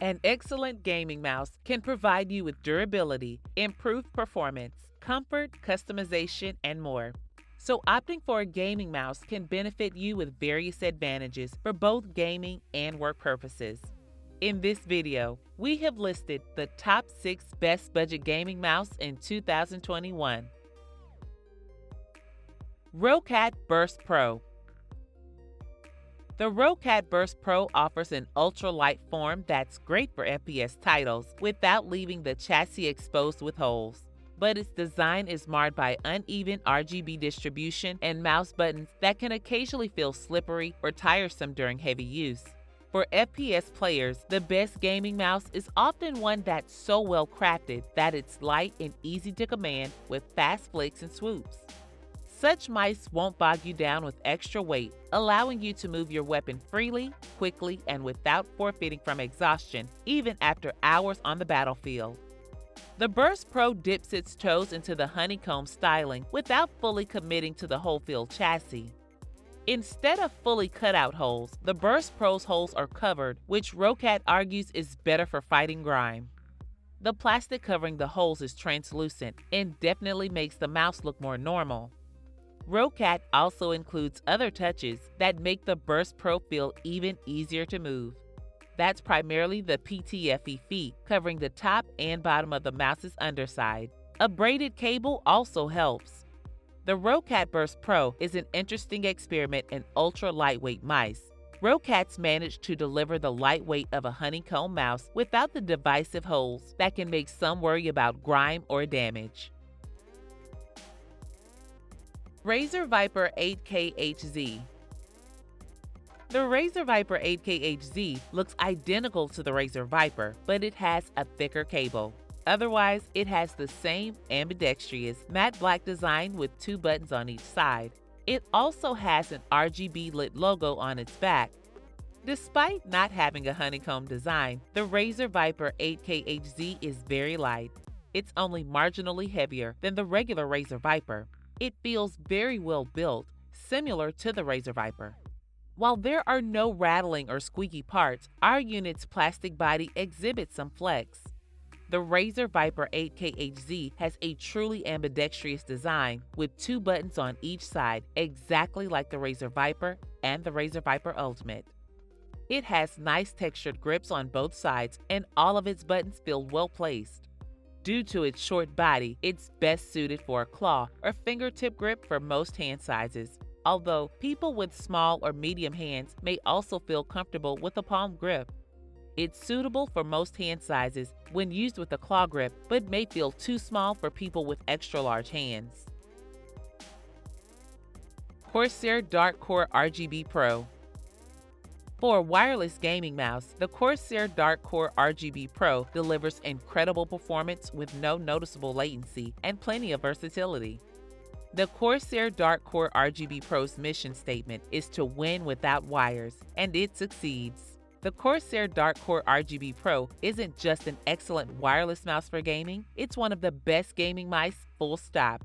An excellent gaming mouse can provide you with durability, improved performance, comfort, customization, and more. So opting for a gaming mouse can benefit you with various advantages for both gaming and work purposes. In this video, we have listed the top 6 best budget gaming mouse in 2021. Roccat Burst Pro. The Roccat Burst Pro offers an ultralight form that's great for FPS titles without leaving the chassis exposed with holes. But its design is marred by uneven RGB distribution and mouse buttons that can occasionally feel slippery or tiresome during heavy use. For FPS players, the best gaming mouse is often one that's so well crafted that it's light and easy to command with fast flicks and swoops. Such mice won't bog you down with extra weight, allowing you to move your weapon freely, quickly, and without forfeiting from exhaustion, even after hours on the battlefield. The Burst Pro dips its toes into the honeycomb styling without fully committing to the whole field chassis. Instead of fully cut out holes, the Burst Pro's holes are covered, which Roccat argues is better for fighting grime. The plastic covering the holes is translucent and definitely makes the mouse look more normal. Roccat also includes other touches that make the Burst Pro feel even easier to move. That's primarily the PTFE feet covering the top and bottom of the mouse's underside. A braided cable also helps. The Roccat Burst Pro is an interesting experiment in ultra-lightweight mice. Roccat's managed to deliver the lightweight of a honeycomb mouse without the divisive holes that can make some worry about grime or damage. Razer Viper 8K-HZ. The Razer Viper 8K-HZ looks identical to the Razer Viper, but it has a thicker cable. Otherwise, it has the same ambidextrous matte black design with 2 buttons on each side. It also has an RGB-lit logo on its back. Despite not having a honeycomb design, the Razer Viper 8K-HZ is very light. It's only marginally heavier than the regular Razer Viper. It feels very well built, similar to the Razer Viper. While there are no rattling or squeaky parts, our unit's plastic body exhibits some flex. The Razer Viper 8K-HZ has a truly ambidextrous design with 2 buttons on each side, exactly like the Razer Viper and the Razer Viper Ultimate. It has nice textured grips on both sides, and all of its buttons feel well placed. Due to its short body, it's best suited for a claw or fingertip grip for most hand sizes, although people with small or medium hands may also feel comfortable with a palm grip. It's suitable for most hand sizes when used with a claw grip, but may feel too small for people with extra large hands. Corsair Dark Core RGB Pro. For a wireless gaming mouse, the Corsair Dark Core RGB Pro delivers incredible performance with no noticeable latency and plenty of versatility. The Corsair Dark Core RGB Pro's mission statement is to win without wires, and it succeeds. The Corsair Dark Core RGB Pro isn't just an excellent wireless mouse for gaming, it's one of the best gaming mice, full stop.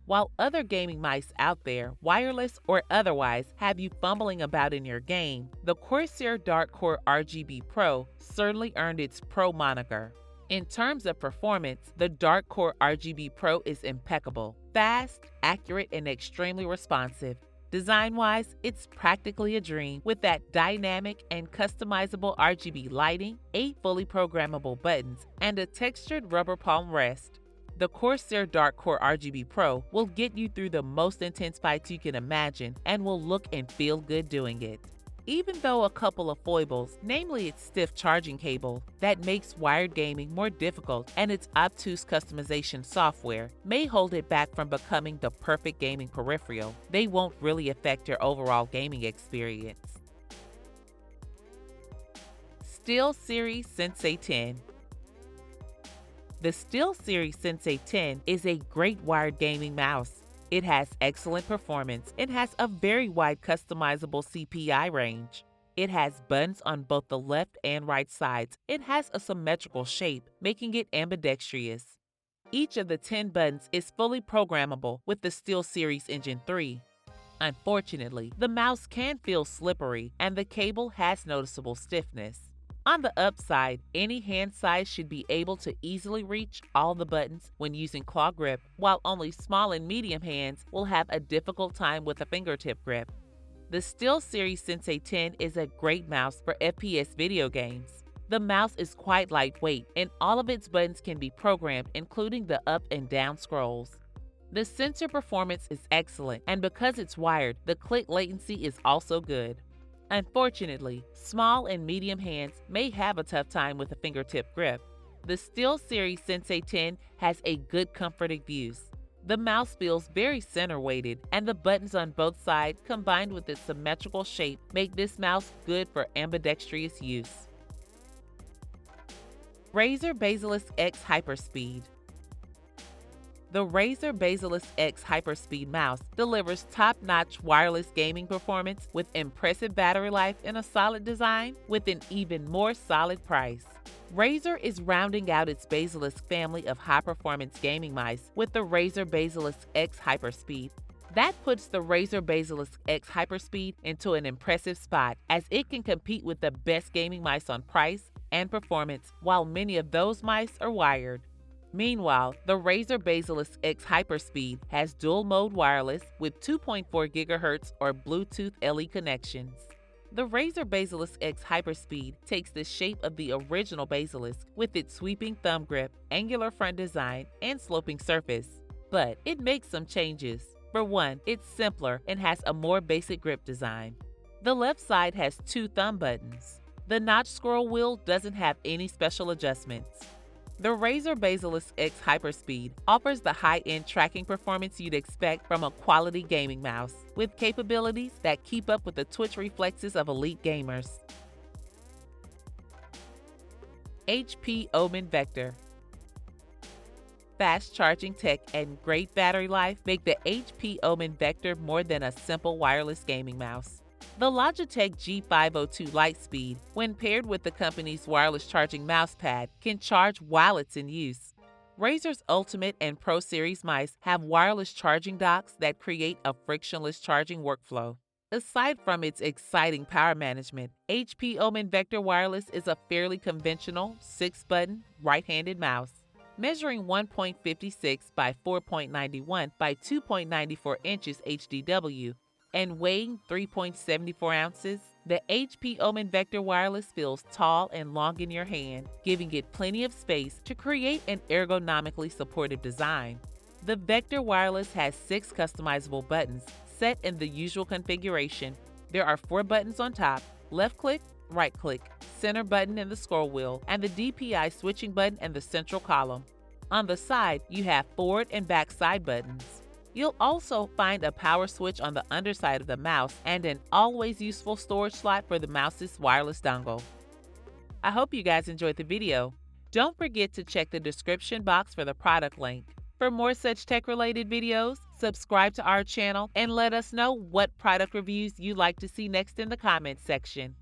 While other gaming mice out there, wireless or otherwise, have you fumbling about in your game, the Corsair Dark Core RGB Pro certainly earned its Pro moniker. In terms of performance, the Dark Core RGB Pro is impeccable, fast, accurate, and extremely responsive. Design-wise, it's practically a dream with that dynamic and customizable RGB lighting, 8 fully programmable buttons, and a textured rubber palm rest. The Corsair Dark Core RGB Pro will get you through the most intense fights you can imagine and will look and feel good doing it. Even though a couple of foibles, namely its stiff charging cable that makes wired gaming more difficult and its obtuse customization software may hold it back from becoming the perfect gaming peripheral, they won't really affect your overall gaming experience. SteelSeries Sensei 10. The SteelSeries Sensei 10 is a great wired gaming mouse. It has excellent performance and has a very wide customizable CPI range. It has buttons on both the left and right sides. It has a symmetrical shape, making it ambidextrous. Each of the 10 buttons is fully programmable with the SteelSeries Engine 3. Unfortunately, the mouse can feel slippery and the cable has noticeable stiffness. On the upside, any hand size should be able to easily reach all the buttons when using claw grip, while only small and medium hands will have a difficult time with a fingertip grip. The SteelSeries Sensei 10 is a great mouse for FPS video games. The mouse is quite lightweight, and all of its buttons can be programmed, including the up and down scrolls. The sensor performance is excellent, and because it's wired, the click latency is also good. Unfortunately, small and medium hands may have a tough time with a fingertip grip. The SteelSeries Sensei 10 has a good comforting use. The mouse feels very center-weighted, and the buttons on both sides combined with its symmetrical shape make this mouse good for ambidextrous use. Razer Basilisk X Hyperspeed. The Razer Basilisk X Hyperspeed mouse delivers top-notch wireless gaming performance with impressive battery life and a solid design with an even more solid price. Razer is rounding out its Basilisk family of high-performance gaming mice with the Razer Basilisk X Hyperspeed. That puts the Razer Basilisk X Hyperspeed into an impressive spot, as it can compete with the best gaming mice on price and performance, while many of those mice are wired. Meanwhile, the Razer Basilisk X Hyperspeed has dual-mode wireless with 2.4 GHz or Bluetooth LE connections. The Razer Basilisk X Hyperspeed takes the shape of the original Basilisk with its sweeping thumb grip, angular front design, and sloping surface. But it makes some changes. For one, it's simpler and has a more basic grip design. The left side has 2 thumb buttons. The notch scroll wheel doesn't have any special adjustments. The Razer Basilisk X Hyperspeed offers the high-end tracking performance you'd expect from a quality gaming mouse, with capabilities that keep up with the twitch reflexes of elite gamers. HP Omen Vector. Fast charging tech and great battery life make the HP Omen Vector more than a simple wireless gaming mouse. The Logitech G502 Lightspeed, when paired with the company's wireless charging mousepad, can charge while it's in use. Razer's Ultimate and Pro Series mice have wireless charging docks that create a frictionless charging workflow. Aside from its exciting power management, HP Omen Vector Wireless is a fairly conventional 6-button, right-handed mouse. Measuring 1.56 by 4.91 by 2.94 inches HDW, and weighing 3.74 ounces, the HP Omen Vector Wireless feels tall and long in your hand, giving it plenty of space to create an ergonomically supportive design. The Vector Wireless has 6 customizable buttons set in the usual configuration. There are 4 buttons on top: left click, right click, center button in the scroll wheel, and the DPI switching button in the central column. On the side, you have forward and back side buttons. You'll also find a power switch on the underside of the mouse and an always useful storage slot for the mouse's wireless dongle. I hope you guys enjoyed the video. Don't forget to check the description box for the product link. For more such tech-related videos, subscribe to our channel and let us know what product reviews you'd like to see next in the comments section.